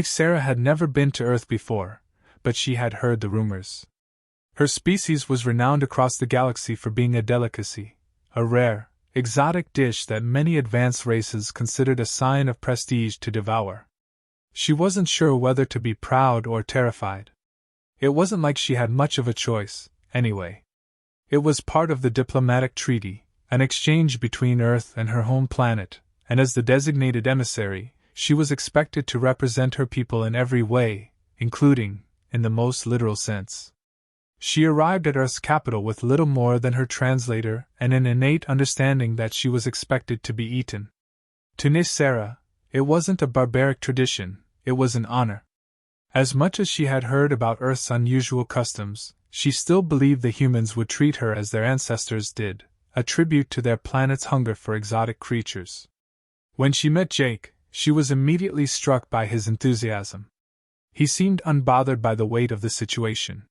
Sarah had never been to Earth before, but she had heard the rumors. Her species was renowned across the galaxy for being a delicacy, a rare, exotic dish that many advanced races considered a sign of prestige to devour. She wasn't sure whether to be proud or terrified. It wasn't like she had much of a choice, anyway. It was part of the diplomatic treaty, an exchange between Earth and her home planet, and as the designated emissary, she was expected to represent her people in every way, including, in the most literal sense. She arrived at Earth's capital with little more than her translator and an innate understanding that she was expected to be eaten. To Sarah, it wasn't a barbaric tradition, it was an honor. As much as she had heard about Earth's unusual customs, she still believed the humans would treat her as their ancestors did, a tribute to their planet's hunger for exotic creatures. When she met Jake, she was immediately struck by his enthusiasm. He seemed unbothered by the weight of the situation.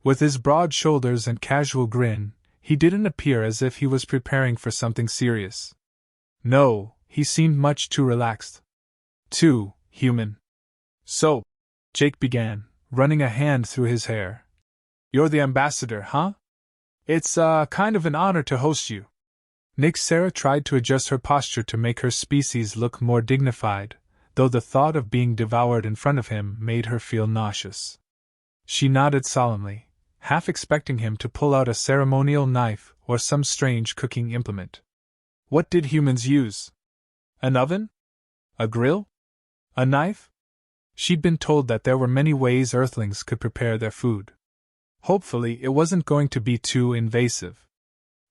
With his broad shoulders and casual grin, he didn't appear as if he was preparing for something serious. No, he seemed much too relaxed. Too human. So, Jake began, running a hand through his hair. You're the ambassador, huh? It's kind of an honor to host you. Sarah tried to adjust her posture to make her species look more dignified, though the thought of being devoured in front of him made her feel nauseous. She nodded solemnly, half expecting him to pull out a ceremonial knife or some strange cooking implement. What did humans use? An oven? A grill? A knife? She'd been told that there were many ways Earthlings could prepare their food. Hopefully, it wasn't going to be too invasive.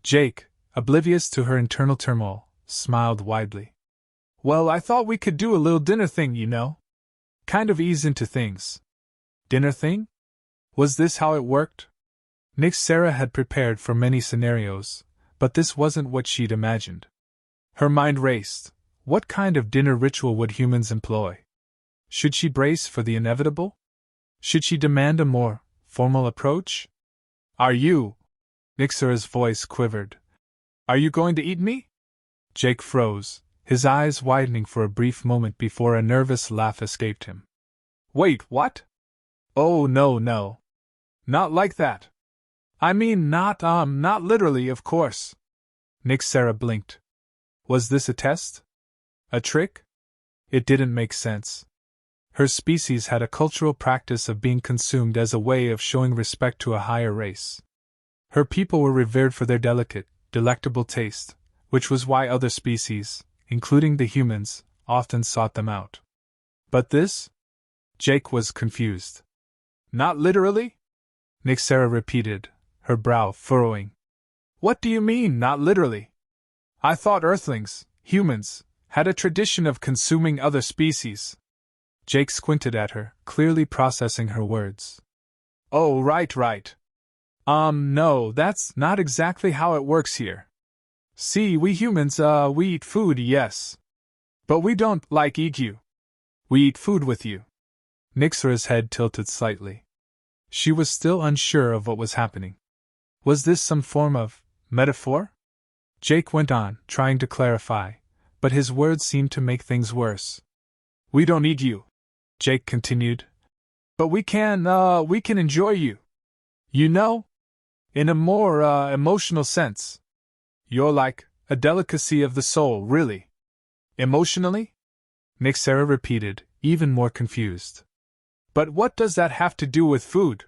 Jake, oblivious to her internal turmoil, smiled widely. Well, I thought we could do a little dinner thing, you know. Kind of ease into things. Dinner thing? Was this how it worked? Sarah had prepared for many scenarios, but this wasn't what she'd imagined. Her mind raced. What kind of dinner ritual would humans employ? Should she brace for the inevitable? Should she demand a more formal approach? Are you? Sarah's voice quivered. Are you going to eat me? Jake froze, his eyes widening for a brief moment before a nervous laugh escaped him. Wait, what? Oh, no. Not like that. I mean, not literally, of course. Sarah blinked. Was this a test? A trick? It didn't make sense. Her species had a cultural practice of being consumed as a way of showing respect to a higher race. Her people were revered for their delicate, delectable taste, which was why other species, including the humans, often sought them out. But this? Jake was confused. Not literally? Sarah repeated, her brow furrowing. What do you mean, not literally? I thought Earthlings, humans, had a tradition of consuming other species. Jake squinted at her, clearly processing her words. Oh, right. No, that's not exactly how it works here. See, we humans, we eat food, yes. But we don't, eat you. We eat food with you. Sarah's head tilted slightly. She was still unsure of what was happening. Was this some form of metaphor? Jake went on, trying to clarify, but his words seemed to make things worse. We don't eat you, Jake continued. But we can enjoy you. You know? In a more, emotional sense. You're like a delicacy of the soul, really. Emotionally? Sarah repeated, even more confused. But what does that have to do with food?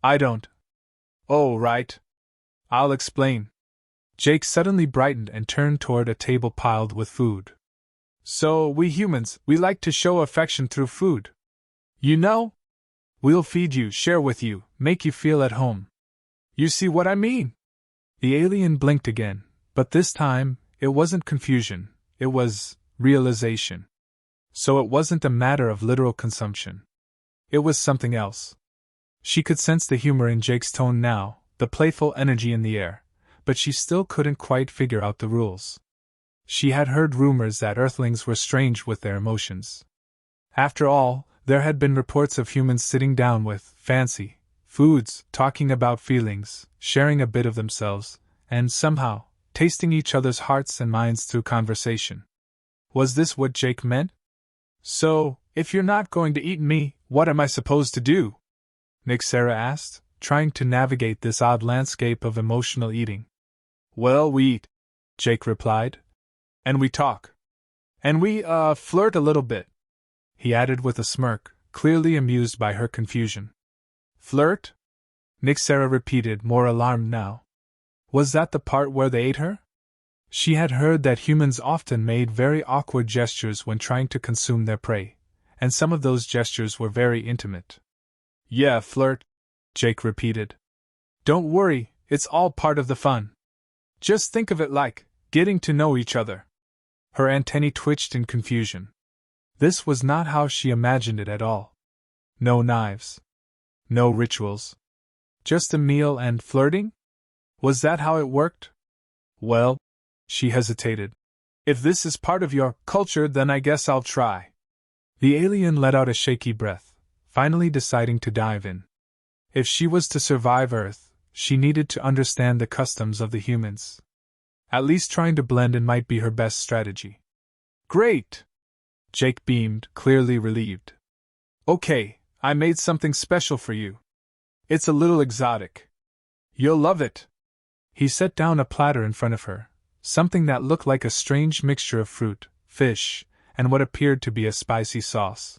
I don't. Oh, right. I'll explain. Jake suddenly brightened and turned toward a table piled with food. So, we humans, we like to show affection through food. You know? We'll feed you, share with you, make you feel at home. You see what I mean? The alien blinked again, but this time, it wasn't confusion, it was realization. So it wasn't a matter of literal consumption. It was something else. She could sense the humor in Jake's tone now, the playful energy in the air, but she still couldn't quite figure out the rules. She had heard rumors that Earthlings were strange with their emotions. After all, there had been reports of humans sitting down with fancy foods, talking about feelings, sharing a bit of themselves, and somehow, tasting each other's hearts and minds through conversation. Was this what Jake meant? So, If you're not going to eat me, what am I supposed to do? Nyxera asked, trying to navigate this odd landscape of emotional eating. Well, we eat, Jake replied. And we talk. And we, flirt a little bit, he added with a smirk, clearly amused by her confusion. Flirt? Nyxera repeated, more alarmed now. Was that the part where they ate her? She had heard that humans often made very awkward gestures when trying to consume their prey, and some of those gestures were very intimate. Yeah, flirt, Jake repeated. Don't worry, it's all part of the fun. Just think of it like getting to know each other. Her antennae twitched in confusion. This was not how she imagined it at all. No knives. No rituals. Just a meal and flirting? Was that how it worked? Well, she hesitated. If this is part of your culture, then I guess I'll try. The alien let out a shaky breath, finally deciding to dive in. If she was to survive Earth, she needed to understand the customs of the humans. At least trying to blend in might be her best strategy. Great! Jake beamed, clearly relieved. Okay, I made something special for you. It's a little exotic. You'll love it. He set down a platter in front of her, something that looked like a strange mixture of fruit, fish, and what appeared to be a spicy sauce.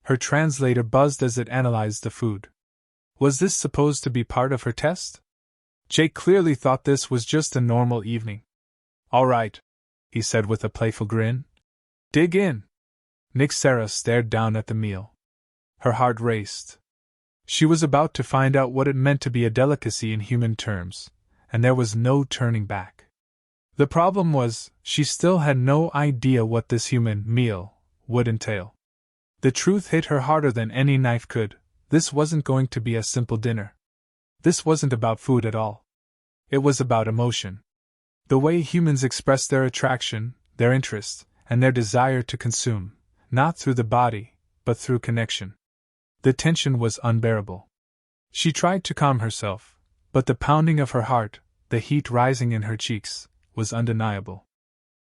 Her translator buzzed as it analyzed the food. Was this supposed to be part of her test? Jake clearly thought this was just a normal evening. All right, he said with a playful grin. Dig in. Nyxera stared down at the meal. Her heart raced. She was about to find out what it meant to be a delicacy in human terms, and there was no turning back. The problem was, she still had no idea what this human meal would entail. The truth hit her harder than any knife could. This wasn't going to be a simple dinner. This wasn't about food at all. It was about emotion. The way humans express their attraction, their interest, and their desire to consume, not through the body, but through connection. The tension was unbearable. She tried to calm herself, but the pounding of her heart, the heat rising in her cheeks, was undeniable.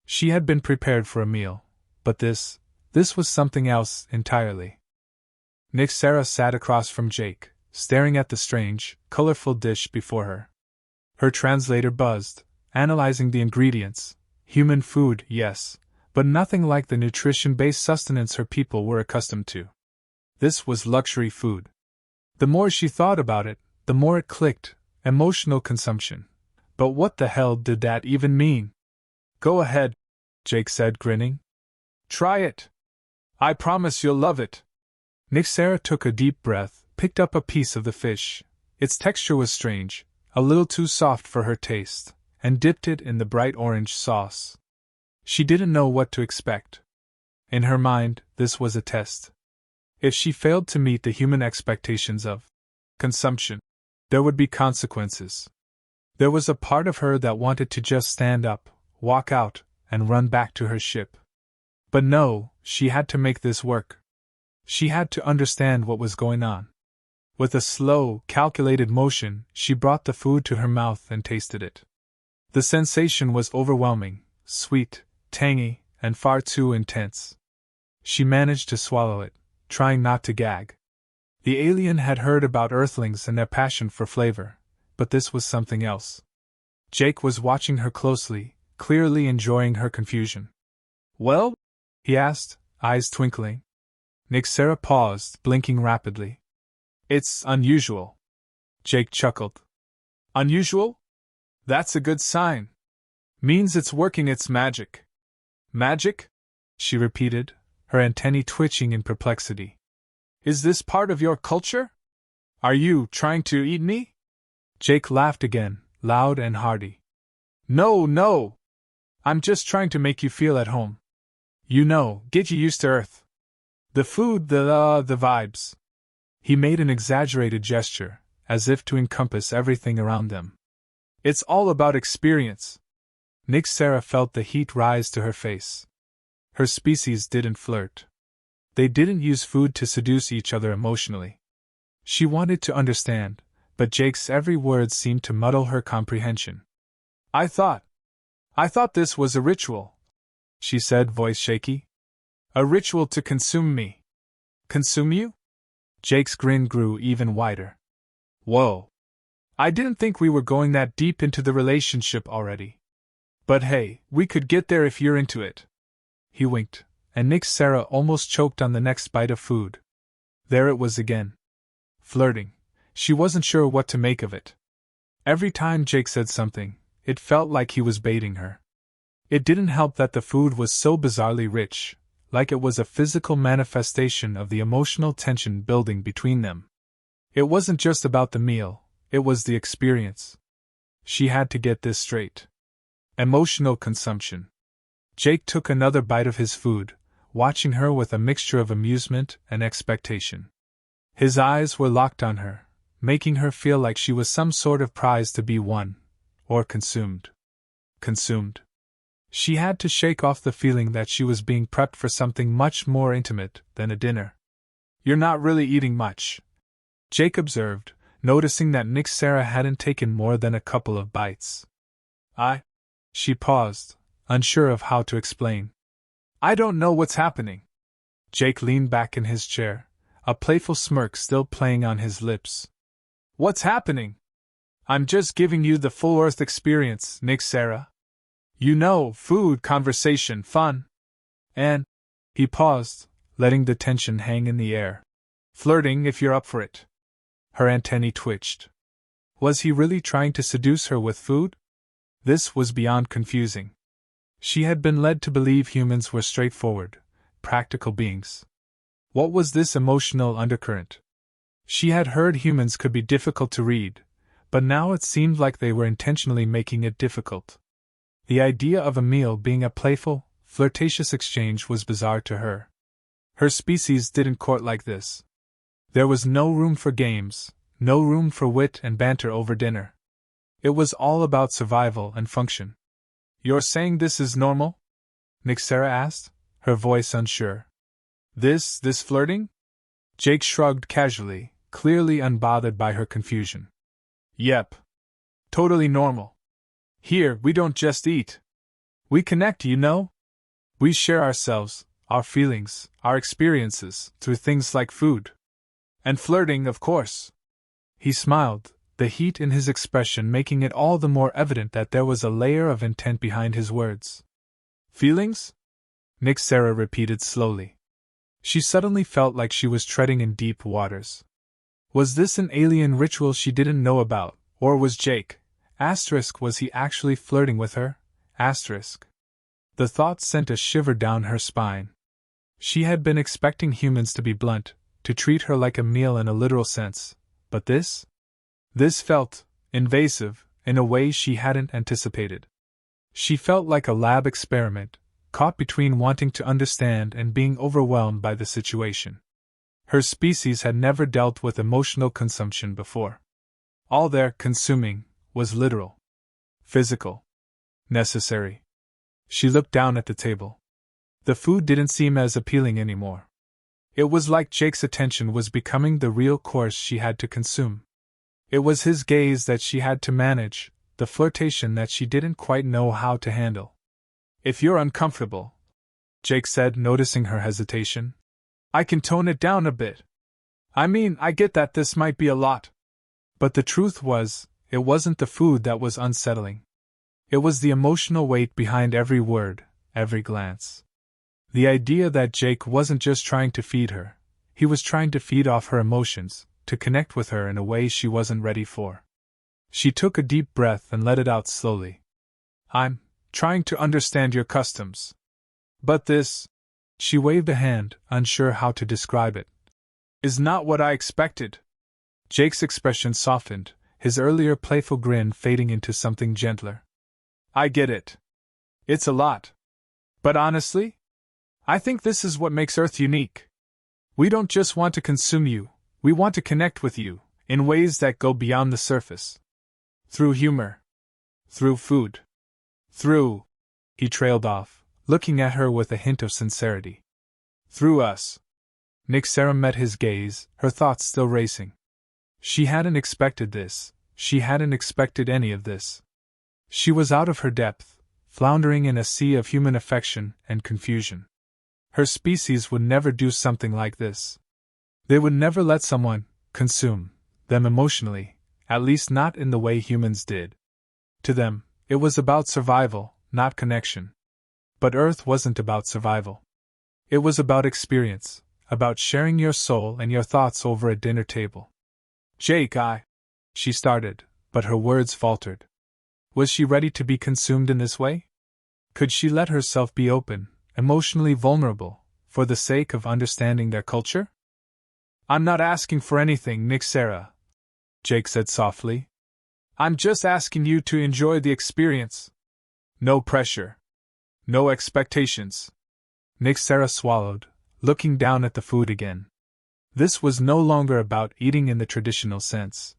She had been prepared for a meal, but this was something else entirely. Nyxera sat across from Jake, staring at the strange, colorful dish before her. Her translator buzzed, analyzing the ingredients. Human food, yes, but nothing like the nutrition-based sustenance her people were accustomed to. This was luxury food. The more she thought about it, the more it clicked. Emotional consumption. But what the hell did that even mean? Go ahead, Jake said, grinning. Try it. I promise you'll love it. Nyxera took a deep breath, picked up a piece of the fish. Its texture was strange, a little too soft for her taste, and dipped it in the bright orange sauce. She didn't know what to expect. In her mind, this was a test. If she failed to meet the human expectations of consumption, there would be consequences. There was a part of her that wanted to just stand up, walk out, and run back to her ship. But no, she had to make this work. She had to understand what was going on. With a slow, calculated motion, she brought the food to her mouth and tasted it. The sensation was overwhelming, sweet, tangy, and far too intense. She managed to swallow it, trying not to gag. The alien had heard about Earthlings and their passion for flavor, but this was something else. Jake was watching her closely, clearly enjoying her confusion. Well? He asked, eyes twinkling. Nyxera paused, blinking rapidly. It's unusual. Jake chuckled. Unusual? That's a good sign. Means it's working its magic. Magic? She repeated, her antennae twitching in perplexity. Is this part of your culture? Are you trying to eat me? Jake laughed again, loud and hearty. No, no! I'm just trying to make you feel at home. You know, get you used to Earth. The food, the vibes. He made an exaggerated gesture, as if to encompass everything around them. It's all about experience. Nyxera felt the heat rise to her face. Her species didn't flirt. They didn't use food to seduce each other emotionally. She wanted to understand, but Jake's every word seemed to muddle her comprehension. I thought this was a ritual, she said, voice shaky. A ritual to consume me. Consume you? Jake's grin grew even wider. Whoa. I didn't think we were going that deep into the relationship already. But hey, we could get there if you're into it. He winked, and Nick Sarah almost choked on the next bite of food. There it was again. Flirting. She wasn't sure what to make of it. Every time Jake said something, it felt like he was baiting her. It didn't help that the food was so bizarrely rich, like it was a physical manifestation of the emotional tension building between them. It wasn't just about the meal, it was the experience. She had to get this straight. Emotional consumption. Jake took another bite of his food, watching her with a mixture of amusement and expectation. His eyes were locked on her, making her feel like she was some sort of prize to be won, or consumed. Consumed. She had to shake off the feeling that she was being prepped for something much more intimate than a dinner. You're not really eating much, Jake observed, noticing that Nick Sarah hadn't taken more than a couple of bites. She paused, unsure of how to explain. I don't know what's happening. Jake leaned back in his chair, a playful smirk still playing on his lips. What's happening? I'm just giving you the full Earth experience, Nick Sarah. You know, food, conversation, fun. And… He paused, letting the tension hang in the air. Flirting if you're up for it. Her antennae twitched. Was he really trying to seduce her with food? This was beyond confusing. She had been led to believe humans were straightforward, practical beings. What was this emotional undercurrent? She had heard humans could be difficult to read, but now it seemed like they were intentionally making it difficult. The idea of a meal being a playful, flirtatious exchange was bizarre to her. Her species didn't court like this. There was no room for games, no room for wit and banter over dinner. It was all about survival and function. You're saying this is normal? Nick Sarah asked, her voice unsure. This flirting? Jake shrugged casually, clearly unbothered by her confusion. Yep. Totally normal. Here, we don't just eat. We connect, you know? We share ourselves, our feelings, our experiences, through things like food. And flirting, of course. He smiled, the heat in his expression making it all the more evident that there was a layer of intent behind his words. Feelings? Nick Sarah repeated slowly. She suddenly felt like she was treading in deep waters. Was this an alien ritual she didn't know about, or was Jake, was he actually flirting with her? The thought sent a shiver down her spine. She had been expecting humans to be blunt, to treat her like a meal in a literal sense, but this? This felt invasive in a way she hadn't anticipated. She felt like a lab experiment, caught between wanting to understand and being overwhelmed by the situation. Her species had never dealt with emotional consumption before. All their consuming was literal, physical, necessary. She looked down at the table. The food didn't seem as appealing anymore. It was like Jake's attention was becoming the real course she had to consume. It was his gaze that she had to manage, the flirtation that she didn't quite know how to handle. If you're uncomfortable, Jake said, noticing her hesitation, I can tone it down a bit. I mean, I get that this might be a lot. But the truth was, it wasn't the food that was unsettling. It was the emotional weight behind every word, every glance. The idea that Jake wasn't just trying to feed her, he was trying to feed off her emotions, to connect with her in a way she wasn't ready for. She took a deep breath and let it out slowly. I'm trying to understand your customs. But this, she waved a hand, unsure how to describe it, is not what I expected. Jake's expression softened, his earlier playful grin fading into something gentler. I get it. It's a lot. But honestly, I think this is what makes Earth unique. We don't just want to consume you, we want to connect with you, in ways that go beyond the surface. Through humor. Through food. Through… He trailed off, looking at her with a hint of sincerity. Through us. Nick Sarah met his gaze, her thoughts still racing. She hadn't expected this, she hadn't expected any of this. She was out of her depth, floundering in a sea of human affection and confusion. Her species would never do something like this. They would never let someone consume them emotionally, at least not in the way humans did. To them, it was about survival, not connection. But Earth wasn't about survival. It was about experience, about sharing your soul and your thoughts over a dinner table. Jake, she started, but her words faltered. Was she ready to be consumed in this way? Could she let herself be open, emotionally vulnerable, for the sake of understanding their culture? I'm not asking for anything, Nixera, Jake said softly. I'm just asking you to enjoy the experience. No pressure. No expectations. Nixera swallowed, looking down at the food again. This was no longer about eating in the traditional sense.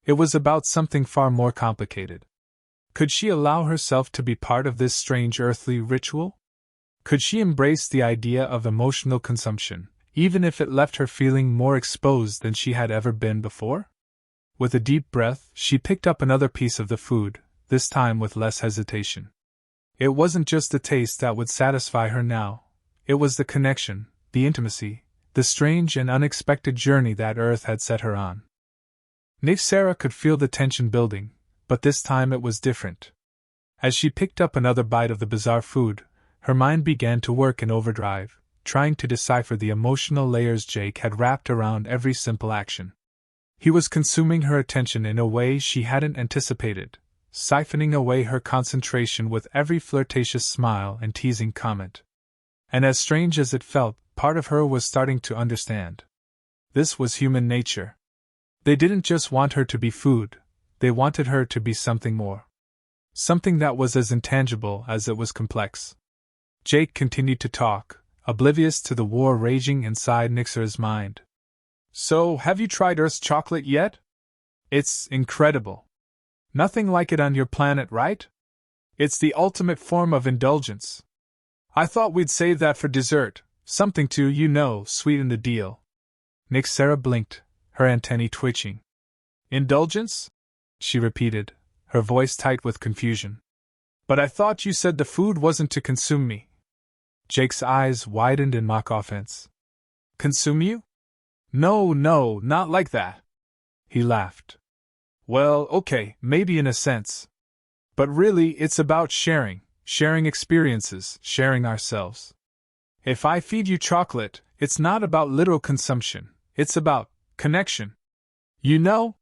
It was about something far more complicated. Could she allow herself to be part of this strange earthly ritual? Could she embrace the idea of emotional consumption, even if it left her feeling more exposed than she had ever been before? With a deep breath, she picked up another piece of the food, this time with less hesitation. It wasn't just the taste that would satisfy her now. It was the connection, the intimacy, the strange and unexpected journey that Earth had set her on. Nixera could feel the tension building, but this time it was different. As she picked up another bite of the bizarre food, her mind began to work in overdrive, trying to decipher the emotional layers Jake had wrapped around every simple action. He was consuming her attention in a way she hadn't anticipated, siphoning away her concentration with every flirtatious smile and teasing comment. And as strange as it felt, part of her was starting to understand. This was human nature. They didn't just want her to be food, they wanted her to be something more. Something that was as intangible as it was complex. Jake continued to talk, oblivious to the war raging inside Nixera's mind. So, have you tried Earth's chocolate yet? It's incredible. Nothing like it on your planet, right? It's the ultimate form of indulgence. I thought we'd save that for dessert, something to, sweeten the deal. Nixera blinked, her antennae twitching. Indulgence? She repeated, her voice tight with confusion. But I thought you said the food wasn't to consume me. Jake's eyes widened in mock offense. Consume you? No, not like that. He laughed. Well, okay, maybe in a sense. But really, it's about sharing experiences, sharing ourselves. If I feed you chocolate, it's not about literal consumption, it's about connection. You know?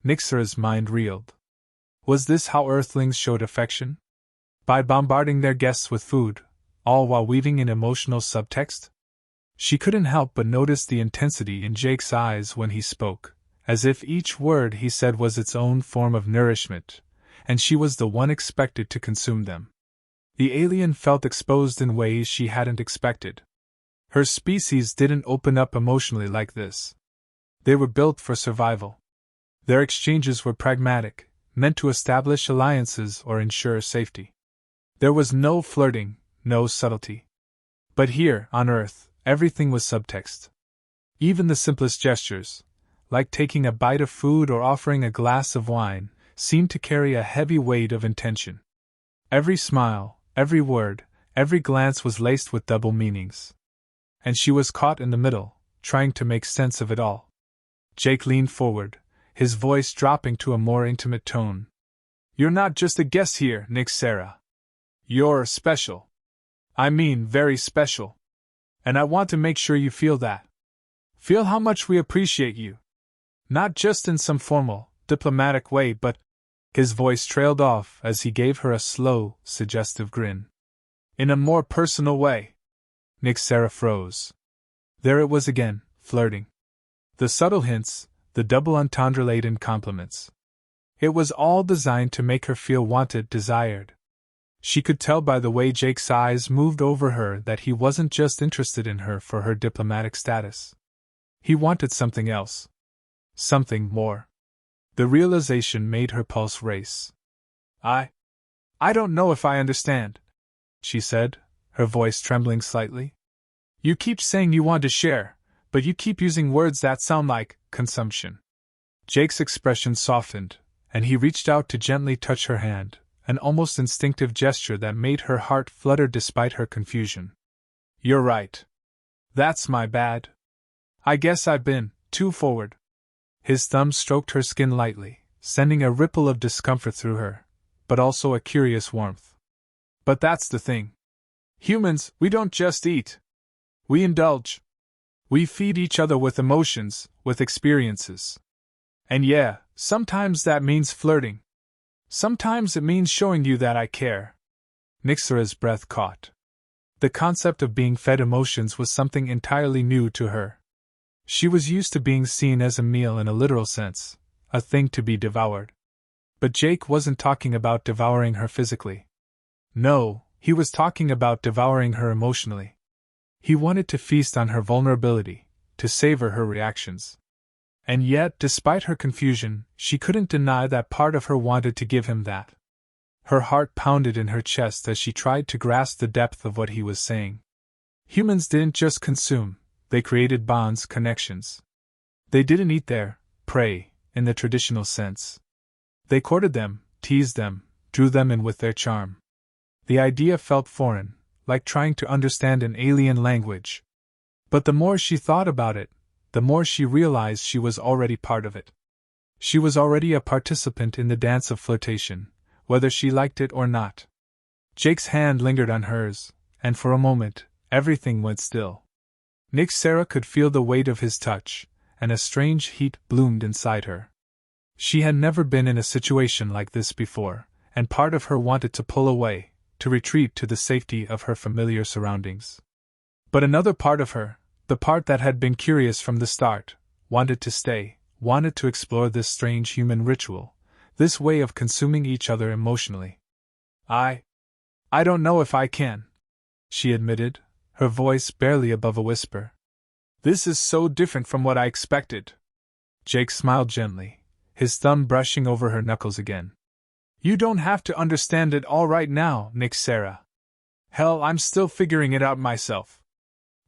Nixera's mind reeled. Was this how Earthlings showed affection? By bombarding their guests with food, all while weaving in emotional subtext? She couldn't help but notice the intensity in Jake's eyes when he spoke, as if each word he said was its own form of nourishment, and she was the one expected to consume them. The alien felt exposed in ways she hadn't expected. Her species didn't open up emotionally like this. They were built for survival. Their exchanges were pragmatic, meant to establish alliances or ensure safety. There was no flirting, no subtlety. But here, on Earth, everything was subtext. Even the simplest gestures, like taking a bite of food or offering a glass of wine, seemed to carry a heavy weight of intention. Every smile, every word, every glance was laced with double meanings. And she was caught in the middle, trying to make sense of it all. Jake leaned forward, his voice dropping to a more intimate tone. You're not just a guest here, Nixera. You're special. I mean, very special. And I want to make sure you feel that. Feel how much we appreciate you. Not just in some formal, diplomatic way, but... His voice trailed off as he gave her a slow, suggestive grin. In a more personal way. Nixera froze. There it was again, flirting. The subtle hints, the double entendre-laden compliments. It was all designed to make her feel wanted, desired. She could tell by the way Jake's eyes moved over her that he wasn't just interested in her for her diplomatic status. He wanted something else. Something more. The realization made her pulse race. I don't know if I understand, she said, her voice trembling slightly. You keep saying you want to share, but you keep using words that sound like consumption. Jake's expression softened, and he reached out to gently touch her hand, an almost instinctive gesture that made her heart flutter despite her confusion. You're right. That's my bad. I guess I've been too forward. His thumb stroked her skin lightly, sending a ripple of discomfort through her, but also a curious warmth. But that's the thing. Humans, we don't just eat. We indulge. We feed each other with emotions, with experiences. And yeah, sometimes that means flirting. Sometimes it means showing you that I care. Nixara's breath caught. The concept of being fed emotions was something entirely new to her. She was used to being seen as a meal in a literal sense, a thing to be devoured. But Jake wasn't talking about devouring her physically. No, he was talking about devouring her emotionally. He wanted to feast on her vulnerability, to savor her reactions. And yet, despite her confusion, she couldn't deny that part of her wanted to give him that. Her heart pounded in her chest as she tried to grasp the depth of what he was saying. Humans didn't just consume, they created bonds, connections. They didn't eat their prey, in the traditional sense. They courted them, teased them, drew them in with their charm. The idea felt foreign, like trying to understand an alien language. But the more she thought about it, the more she realized she was already part of it. She was already a participant in the dance of flirtation, whether she liked it or not. Jake's hand lingered on hers, and for a moment, everything went still. Nixara could feel the weight of his touch, and a strange heat bloomed inside her. She had never been in a situation like this before, and part of her wanted to pull away, to retreat to the safety of her familiar surroundings. But another part of her, the part that had been curious from the start, wanted to stay, wanted to explore this strange human ritual, this way of consuming each other emotionally. I don't know if I can, she admitted, her voice barely above a whisper. This is so different from what I expected. Jake smiled gently, his thumb brushing over her knuckles again. You don't have to understand it all right now, Nixara. Hell, I'm still figuring it out myself.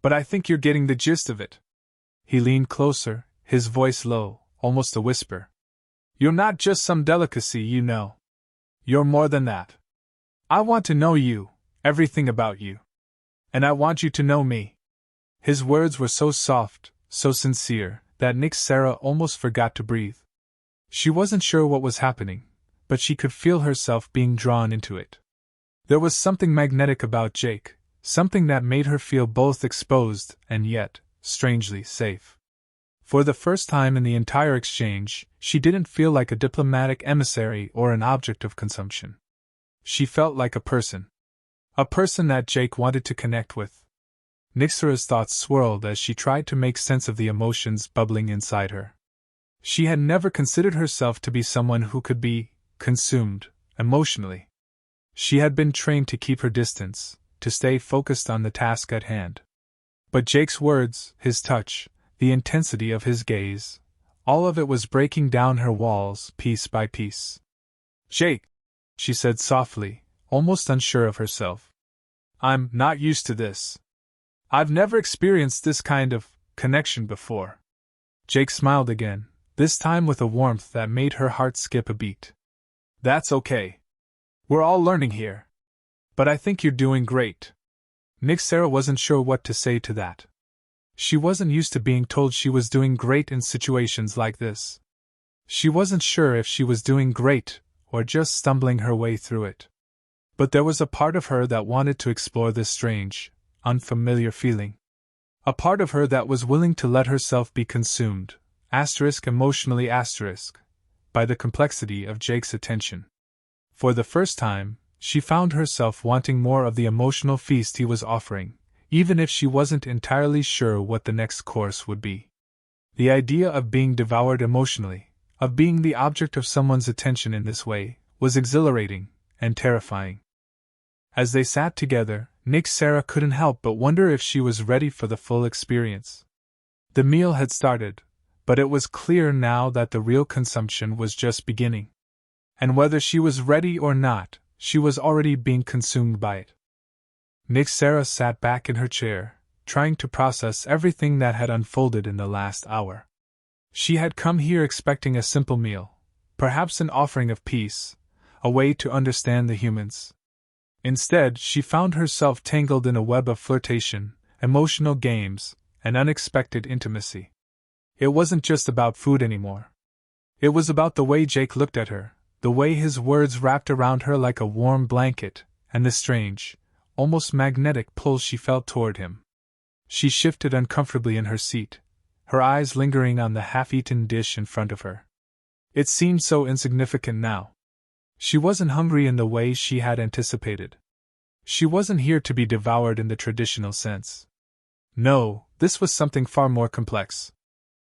But I think you're getting the gist of it. He leaned closer, his voice low, almost a whisper. You're not just some delicacy, you know. You're more than that. I want to know you, everything about you. And I want you to know me. His words were so soft, so sincere, that Nixara almost forgot to breathe. She wasn't sure what was happening, but she could feel herself being drawn into it. There was something magnetic about Jake, something that made her feel both exposed and yet, strangely, safe. For the first time in the entire exchange, she didn't feel like a diplomatic emissary or an object of consumption. She felt like a person. A person that Jake wanted to connect with. Nixara's thoughts swirled as she tried to make sense of the emotions bubbling inside her. She had never considered herself to be someone who could be consumed emotionally. She had been trained to keep her distance, to stay focused on the task at hand. But Jake's words, his touch, the intensity of his gaze, all of it was breaking down her walls piece by piece. Jake, she said softly, almost unsure of herself. I'm not used to this. I've never experienced this kind of connection before. Jake smiled again, this time with a warmth that made her heart skip a beat. That's okay. We're all learning here. But I think you're doing great. Nixara wasn't sure what to say to that. She wasn't used to being told she was doing great in situations like this. She wasn't sure if she was doing great, or just stumbling her way through it. But there was a part of her that wanted to explore this strange, unfamiliar feeling. A part of her that was willing to let herself be consumed, emotionally, by the complexity of Jake's attention. For the first time, she found herself wanting more of the emotional feast he was offering, even if she wasn't entirely sure what the next course would be. The idea of being devoured emotionally, of being the object of someone's attention in this way, was exhilarating and terrifying. As they sat together, Nixara couldn't help but wonder if she was ready for the full experience. The meal had started, but it was clear now that the real consumption was just beginning. And whether she was ready or not, she was already being consumed by it. Nixara sat back in her chair, trying to process everything that had unfolded in the last hour. She had come here expecting a simple meal, perhaps an offering of peace, a way to understand the humans. Instead, she found herself tangled in a web of flirtation, emotional games, an unexpected intimacy. It wasn't just about food anymore. It was about the way Jake looked at her, the way his words wrapped around her like a warm blanket, and the strange, almost magnetic pull she felt toward him. She shifted uncomfortably in her seat, her eyes lingering on the half-eaten dish in front of her. It seemed so insignificant now. She wasn't hungry in the way she had anticipated. She wasn't here to be devoured in the traditional sense. No, this was something far more complex.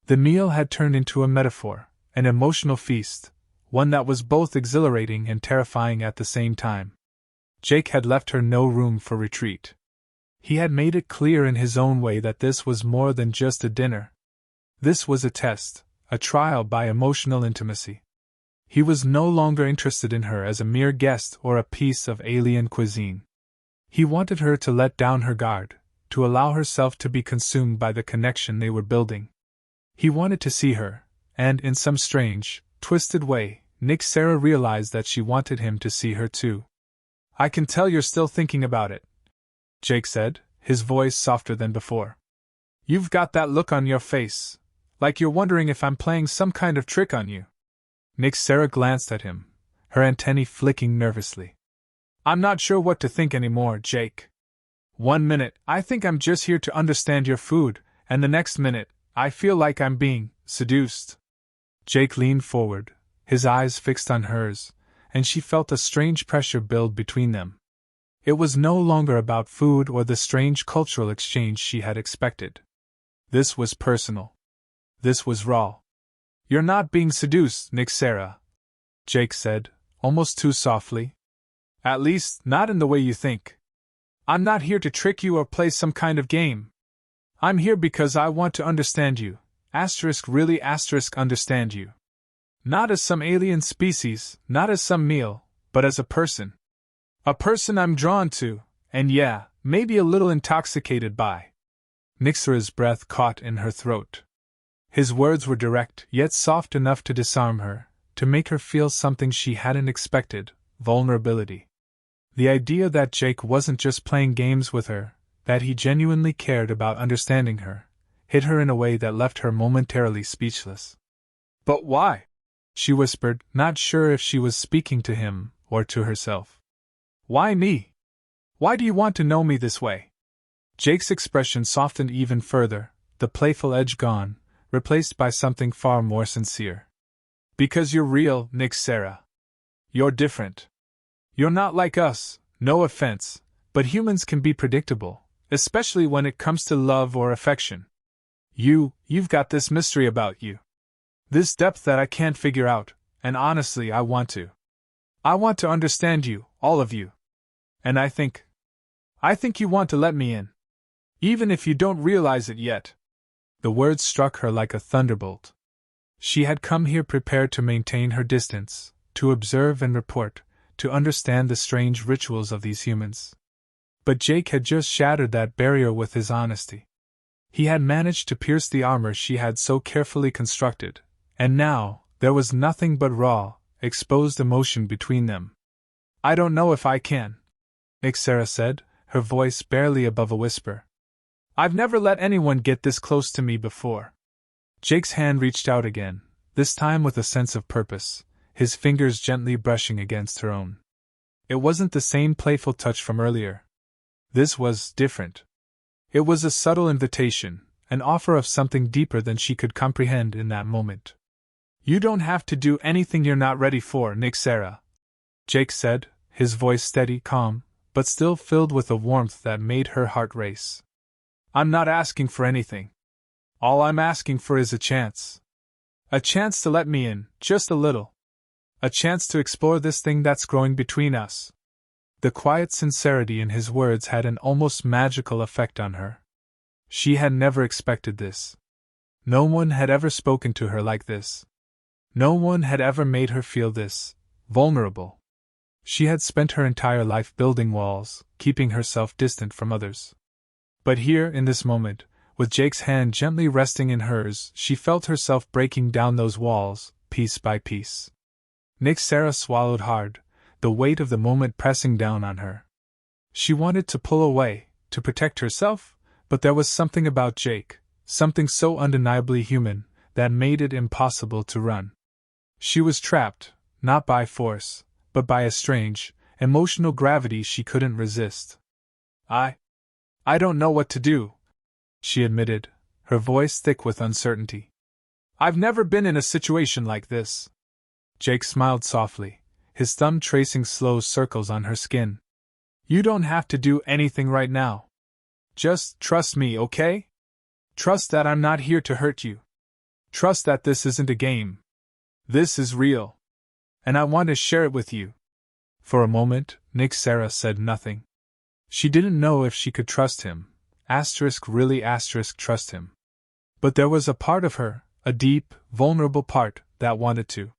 The meal had turned into a metaphor, an emotional feast, one that was both exhilarating and terrifying at the same time. Jake had left her no room for retreat. He had made it clear in his own way that this was more than just a dinner. This was a test, a trial by emotional intimacy. He was no longer interested in her as a mere guest or a piece of alien cuisine. He wanted her to let down her guard, to allow herself to be consumed by the connection they were building. He wanted to see her, and in some strange, twisted way, Nick Sarah realized that she wanted him to see her too. "I can tell you're still thinking about it," Jake said, his voice softer than before. "You've got that look on your face, like you're wondering if I'm playing some kind of trick on you." Nick Sarah glanced at him, her antennae flicking nervously. "I'm not sure what to think anymore, Jake. One minute, I think I'm just here to understand your food, and the next minute, I feel like I'm being seduced." Jake leaned forward, his eyes fixed on hers, and she felt a strange pressure build between them. It was no longer about food or the strange cultural exchange she had expected. This was personal. This was raw. "You're not being seduced, Nick Sarah," Jake said, almost too softly. "At least, not in the way you think. I'm not here to trick you or play some kind of game. I'm here because I want to understand you, really understand you. Not as some alien species, not as some meal, but as a person. A person I'm drawn to, and yeah, maybe a little intoxicated by." Nick Sarah's breath caught in her throat. His words were direct, yet soft enough to disarm her, to make her feel something she hadn't expected: vulnerability. The idea that Jake wasn't just playing games with her, that he genuinely cared about understanding her, hit her in a way that left her momentarily speechless. "But why?" she whispered, not sure if she was speaking to him or to herself. "Why me? Why do you want to know me this way?" Jake's expression softened even further, the playful edge gone, replaced by something far more sincere. "Because you're real, Nick Sarah. You're different. You're not like us, no offense, but humans can be predictable, especially when it comes to love or affection. You've got this mystery about you. This depth that I can't figure out, and honestly I want to. I want to understand you, all of you. And I think you want to let me in. Even if you don't realize it yet." The words struck her like a thunderbolt. She had come here prepared to maintain her distance, to observe and report, to understand the strange rituals of these humans. But Jake had just shattered that barrier with his honesty. He had managed to pierce the armor she had so carefully constructed, and now, there was nothing but raw, exposed emotion between them. "I don't know if I can," Nick Sarah said, her voice barely above a whisper. "I've never let anyone get this close to me before." Jake's hand reached out again, this time with a sense of purpose, his fingers gently brushing against her own. It wasn't the same playful touch from earlier. This was different. It was a subtle invitation, an offer of something deeper than she could comprehend in that moment. "You don't have to do anything you're not ready for, Nick Sarah," Jake said, his voice steady, calm, but still filled with a warmth that made her heart race. "I'm not asking for anything. All I'm asking for is a chance. A chance to let me in, just a little. A chance to explore this thing that's growing between us." The quiet sincerity in his words had an almost magical effect on her. She had never expected this. No one had ever spoken to her like this. No one had ever made her feel this vulnerable. She had spent her entire life building walls, keeping herself distant from others. But here, in this moment, with Jake's hand gently resting in hers, she felt herself breaking down those walls, piece by piece. Nick Sarah swallowed hard, the weight of the moment pressing down on her. She wanted to pull away, to protect herself, but there was something about Jake, something so undeniably human that made it impossible to run. She was trapped, not by force, but by a strange, emotional gravity she couldn't resist. I don't know what to do, she admitted, her voice thick with uncertainty. I've never been in a situation like this. Jake smiled softly, his thumb tracing slow circles on her skin. You don't have to do anything right now. Just trust me, okay? Trust that I'm not here to hurt you. Trust that this isn't a game. This is real. And I want to share it with you. For a moment, Sarah said nothing. She didn't know if she could trust him. Really trust him. But there was a part of her, a deep, vulnerable part, that wanted to.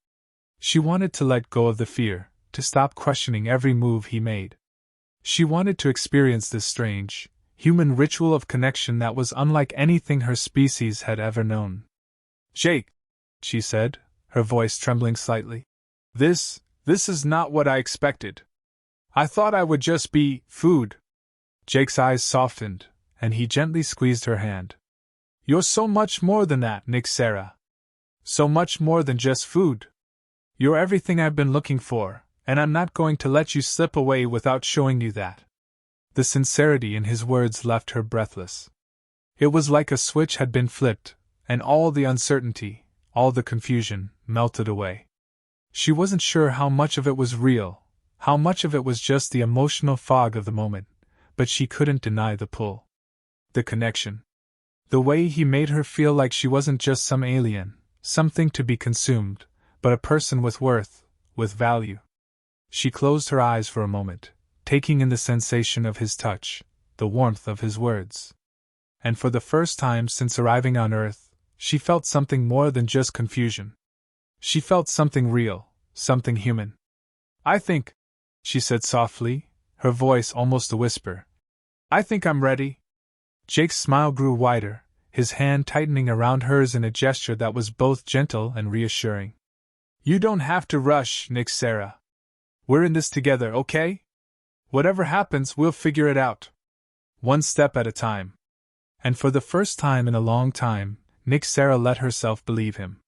She wanted to let go of the fear, to stop questioning every move he made. She wanted to experience this strange, human ritual of connection that was unlike anything her species had ever known. Jake, she said, her voice trembling slightly. This is not what I expected. I thought I would just be food. Jake's eyes softened, and he gently squeezed her hand. You're so much more than that, Sarah. So much more than just food. You're everything I've been looking for, and I'm not going to let you slip away without showing you that. The sincerity in his words left her breathless. It was like a switch had been flipped, and all the uncertainty, all the confusion, melted away. She wasn't sure how much of it was real, how much of it was just the emotional fog of the moment, but she couldn't deny the pull. The connection. The way he made her feel like she wasn't just some alien, something to be consumed, but a person with worth, with value. She closed her eyes for a moment, taking in the sensation of his touch, the warmth of his words. And for the first time since arriving on Earth, she felt something more than just confusion. She felt something real, something human. I think, she said softly, her voice almost a whisper. I think I'm ready. Jake's smile grew wider, his hand tightening around hers in a gesture that was both gentle and reassuring. You don't have to rush, Sarah. We're in this together, okay? Whatever happens, we'll figure it out. One step at a time. And for the first time in a long time, Sarah let herself believe him.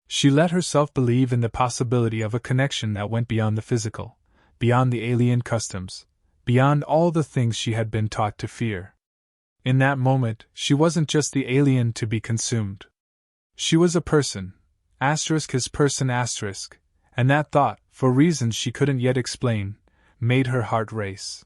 She let herself believe in the possibility of a connection that went beyond the physical, beyond the alien customs, beyond all the things she had been taught to fear. In that moment, she wasn't just the alien to be consumed. She was a person, his person, and that thought, for reasons she couldn't yet explain, made her heart race.